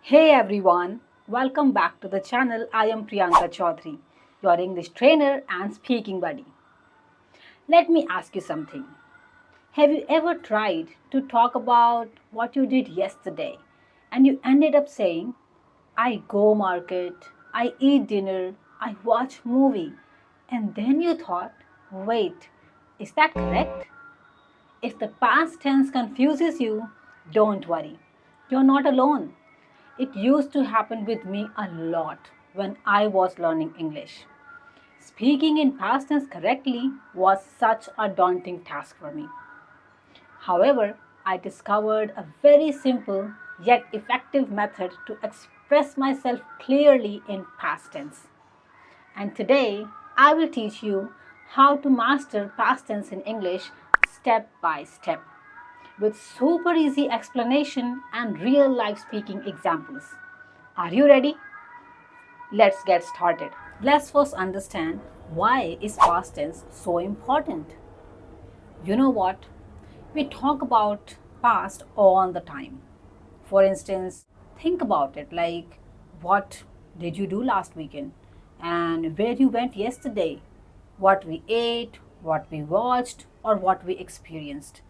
Hey everyone, welcome back to the channel. I am Priyanka Chaudhary, your English trainer and speaking buddy. Let me ask you something. Have you ever tried to talk about what you did yesterday and you ended up saying, I go market, I eat dinner, I watch movie, and then you thought, wait, is that correct? If the past tense confuses you, don't worry. You're not alone. It used to happen with me a lot when I was learning English. Speaking in past tense correctly was such a daunting task for me. However, I discovered a very simple yet effective method to express myself clearly in past tense. And today, I will teach you how to master past tense in English step by step with super easy explanation and real life speaking examples. Are you ready? Let's get started. Let's first understand why is past tense so important. You know what? We talk about past all the time. For instance, think about it like what did you do last weekend and where you went yesterday, what we ate, what we watched, or what we experienced.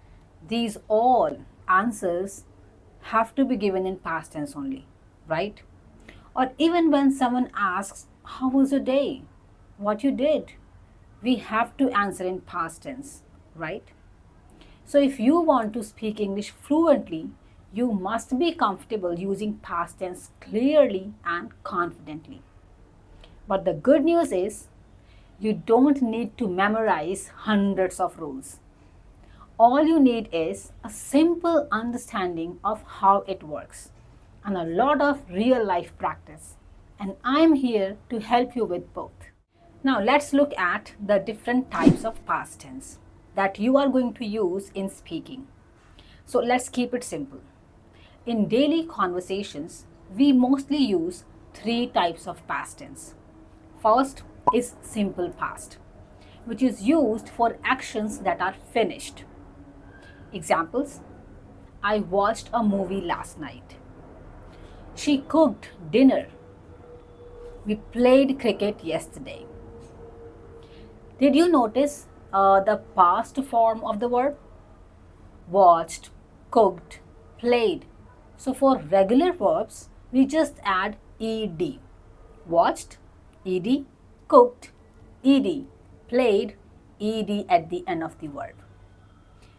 These all answers have to be given in past tense only, right? Or even when someone asks, how was your day? What you did? We have to answer in past tense, right? So if you want to speak English fluently, you must be comfortable using past tense clearly and confidently. But the good news is, you don't need to memorize hundreds of rules. All you need is a simple understanding of how it works and a lot of real life practice. And I'm here to help you with both. Now let's look at the different types of past tense that you are going to use in speaking. So let's keep it simple. In daily conversations, we mostly use three types of past tense. First is simple past, which is used for actions that are finished. Examples: I watched a movie last night. She cooked dinner. We played cricket yesterday. Did you notice the past form of the verb? Watched, cooked, played. So for regular verbs, we just add ed. Watched, ed, cooked, ed, played, ed at the end of the verb.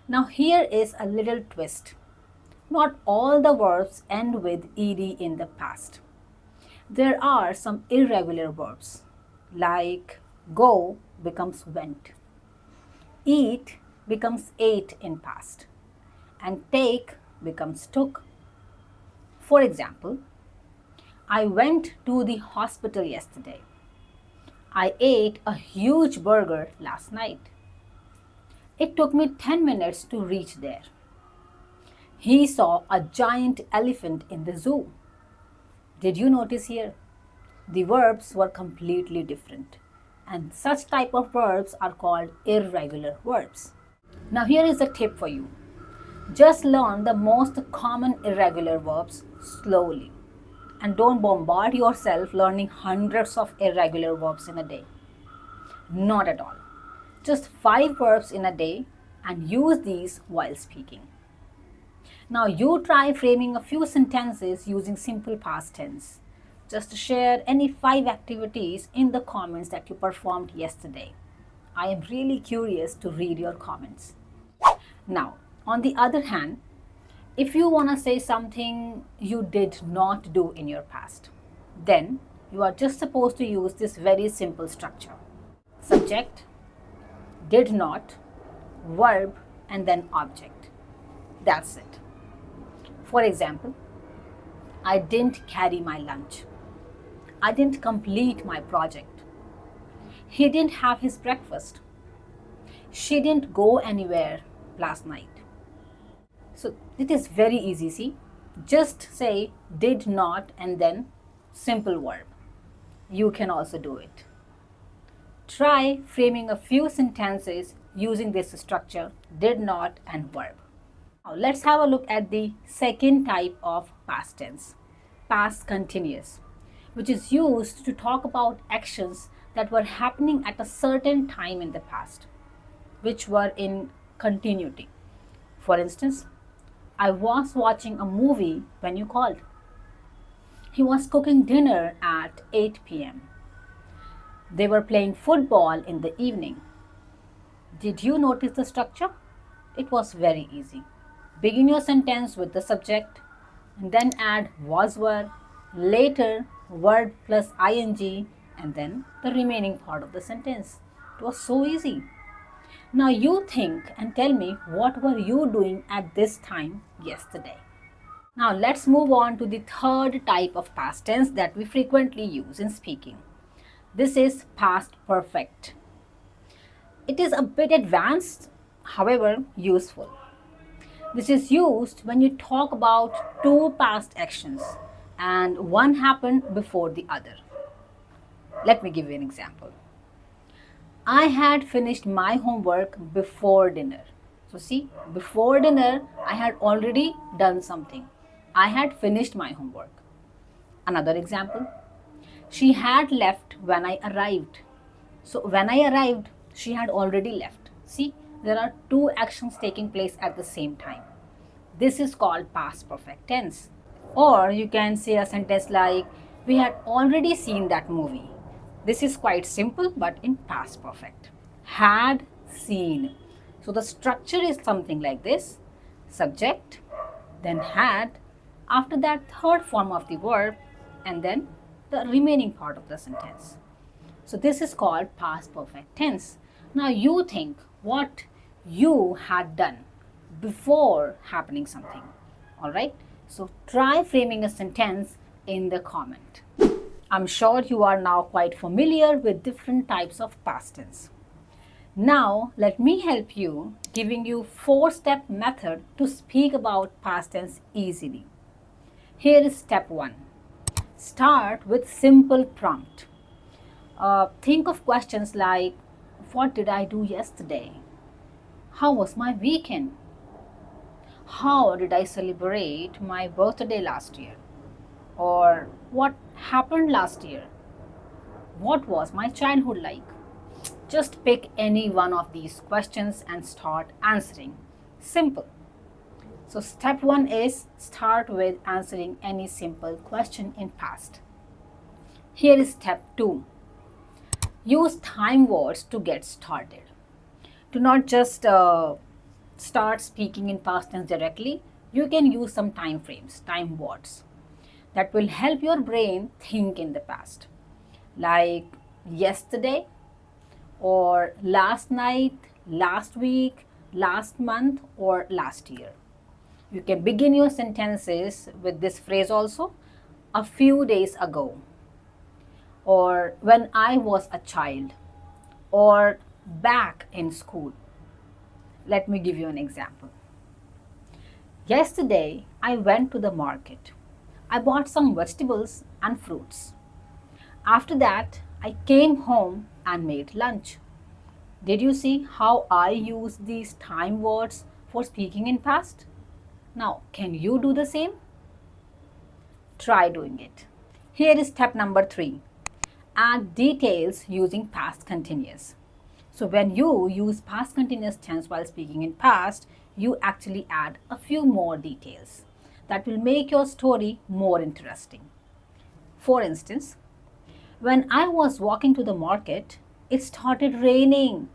Now here is a little twist. Not all the verbs end with ed in the past. There are some irregular verbs like go becomes went, eat becomes ate in past, and take becomes took. For example, I went to the hospital yesterday. I ate a huge burger last night. It took me 10 minutes to reach there. He saw a giant elephant in the zoo. Did you notice here? The verbs were completely different, and such type of verbs are called irregular verbs. Now here is a tip for you. Just learn the most common irregular verbs slowly and don't bombard yourself learning hundreds of irregular verbs in a day. Not at all. Just 5 verbs in a day and use these while speaking. Now you try framing a few sentences using simple past tense. Just share any 5 activities in the comments that you performed yesterday. I am really curious to read your comments. Now, on the other hand, if you want to say something you did not do in your past, then you are just supposed to use this very simple structure. Subject, did not, verb, and then object. That's it. For example, I didn't carry my lunch. I didn't complete my project. He didn't have his breakfast. She didn't go anywhere last night. So it is very easy, see? Just say did not and then simple verb. You can also do it. Try framing a few sentences using this structure, did not and verb. Now let's have a look at the second type of past tense. past continuous, which is used to talk about actions that were happening at a certain time in the past, which were in continuity. For instance, I was watching a movie when you called. He was cooking dinner at 8 p.m. They were playing football in the evening. Did you notice the structure? It was very easy. Begin your sentence with the subject and then add was were, later word plus ing, and then the remaining part of the sentence. It was so easy. Now you think and tell me what were you doing at this time yesterday. Now let's move on to the third type of past tense that we frequently use in speaking. This is past perfect. It is a bit advanced, however useful. This is used when you talk about two past actions and one happened before the other. Let me give you an example. I had finished my homework before dinner. So see, before dinner, I had already done something. I had finished my homework. Another example. She had left when I arrived. So when I arrived, she had already left. See, there are two actions taking place at the same time. This is called past perfect tense. Or you can say a sentence like, we had already seen that movie. This is quite simple but in past perfect. Had seen. So the structure is something like this. Subject, then had, after that third form of the verb, and then the remaining part of the sentence. So this is called past perfect tense. Now you think what you had done before happening something. Alright? So try framing a sentence in the comment. I'm sure you are now quite familiar with different types of past tense. Now let me help you giving you 4-step method to speak about past tense easily. Here is step 1. Start with simple prompt. Think of questions like, what did I do yesterday? How was my weekend? How did I celebrate my birthday last year? Or what happened last year? What was my childhood like? Just pick any one of these questions and start answering. Simple. So step 1 is start with answering any simple question in past. Here is step 2. Use time words to get started. Do not just start speaking in past tense directly. You can use some time frames, time words that will help your brain think in the past. Like yesterday, or last night, last week, last month, or last year. You can begin your sentences with this phrase also, a few days ago, or when I was a child, or back in school. Let me give you an example. Yesterday, I went to the market. I bought some vegetables and fruits. After that, I came home and made lunch. Did you see how I use these time words for speaking in past? Now, can you do the same? Try doing it. Here is step number 3. Add details using past continuous. So when you use past continuous tense while speaking in past, you actually add a few more details that will make your story more interesting. For instance, when I was walking to the market, it started raining.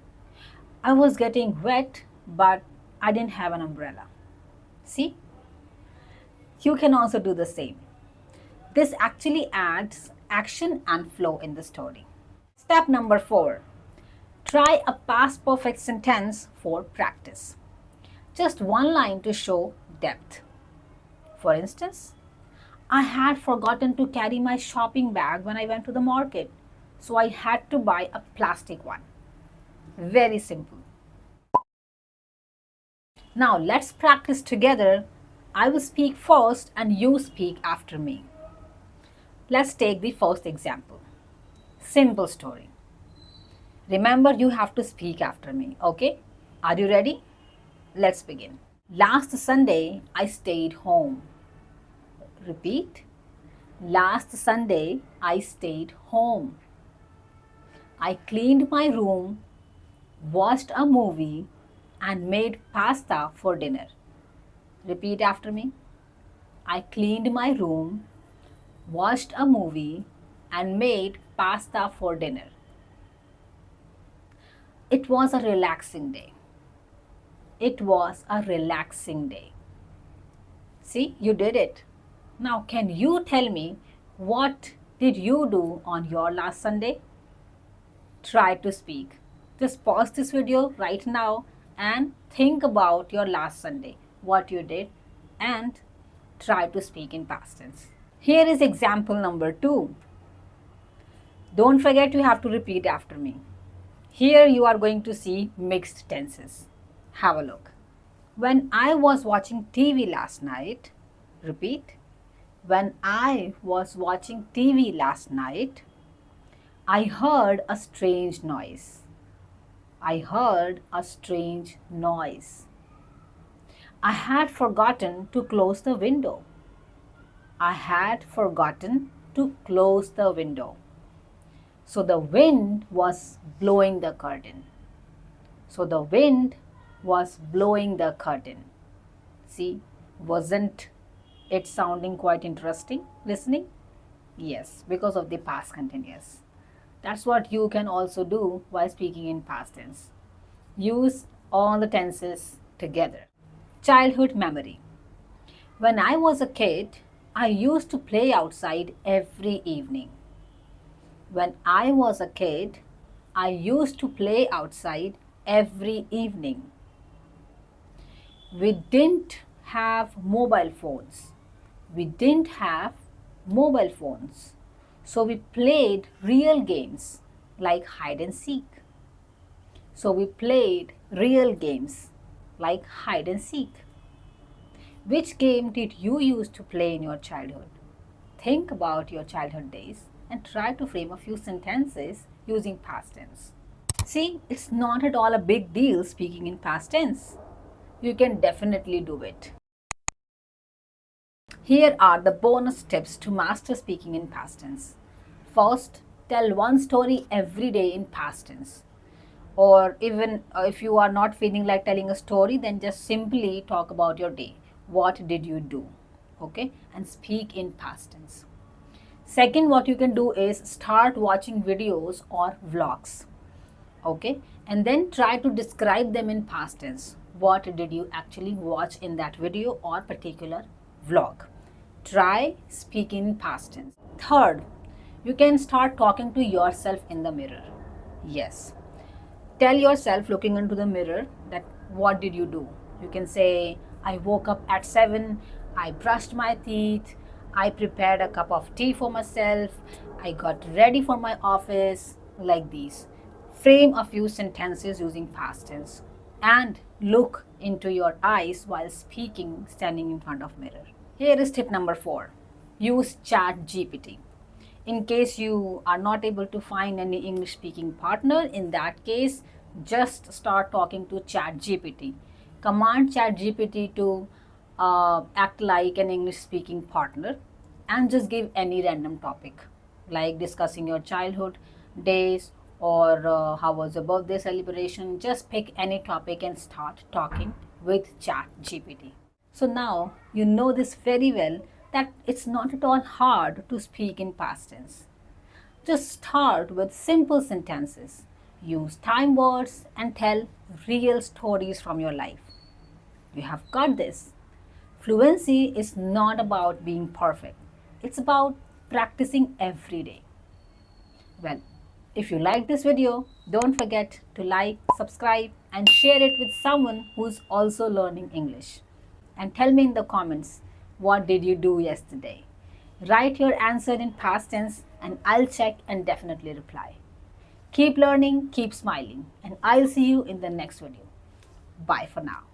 I was getting wet, but I didn't have an umbrella. See? You can also do the same. This actually adds action and flow in the story. Step number 4. Try a past perfect sentence for practice. Just one line to show depth. For instance, I had forgotten to carry my shopping bag when I went to the market, so I had to buy a plastic one. Very simple. Now let's practice together. I will speak first and you speak after me. Let's take the first example. Simple story. Remember, you have to speak after me, okay? Are you ready? Let's begin. Last Sunday, I stayed home. Repeat. Last Sunday, I stayed home. I cleaned my room, watched a movie, and made pasta for dinner. Repeat after me. I cleaned my room, watched a movie, and made pasta for dinner. It was a relaxing day. It was a relaxing day. See, you did it. Now, can you tell me what did you do on your last Sunday? Try to speak. Just pause this video right now and think about your last Sunday, what you did, and try to speak in past tense. Here is example number 2. Don't forget you have to repeat after me. Here you are going to see mixed tenses. Have a look. When I was watching TV last night, repeat. When I was watching TV last night, I heard a strange noise. I heard a strange noise. I had forgotten to close the window. I had forgotten to close the window. So the wind was blowing the curtain. So the wind was blowing the curtain. See, wasn't it sounding quite interesting listening? Yes, because of the past continuous. That's what you can also do while speaking in past tense. Use all the tenses together. Childhood memory. When I was a kid, I used to play outside every evening. When I was a kid, I used to play outside every evening. We didn't have mobile phones. We didn't have mobile phones. So we played real games like hide and seek. So we played real games like hide and seek. Which game did you used to play in your childhood? Think about your childhood days and try to frame a few sentences using past tense. See, it's not at all a big deal speaking in past tense. You can definitely do it. Here are the bonus tips to master speaking in past tense. First, tell one story every day in past tense. Or even if you are not feeling like telling a story, then just simply talk about your day. What did you do? Okay, and speak in past tense. Second, what you can do is start watching videos or vlogs. Okay, and then try to describe them in past tense. What did you actually watch in that video or particular vlog? Try speaking in past tense. Third, you can start talking to yourself in the mirror. Yes. Tell yourself looking into the mirror that what did you do? You can say, I woke up at 7, I brushed my teeth, I prepared a cup of tea for myself, I got ready for my office, like these. Frame a few sentences using past tense and look into your eyes while speaking standing in front of mirror. Here is tip number 4. Use ChatGPT. In case you are not able to find any English speaking partner, in that case, just start talking to ChatGPT. Command ChatGPT to act like an English speaking partner and just give any random topic like discussing your childhood days or how was your birthday celebration. Just pick any topic and start talking with ChatGPT. So now you know this very well that it's not at all hard to speak in past tense. Just start with simple sentences. Use time words and tell real stories from your life. You have got this. Fluency is not about being perfect. It's about practicing every day. Well, if you like this video, don't forget to like, subscribe and share it with someone who is also learning English. And tell me in the comments, what did you do yesterday? Write your answer in past tense and I'll check and definitely reply. Keep learning, keep smiling, and I'll see you in the next video. Bye for now.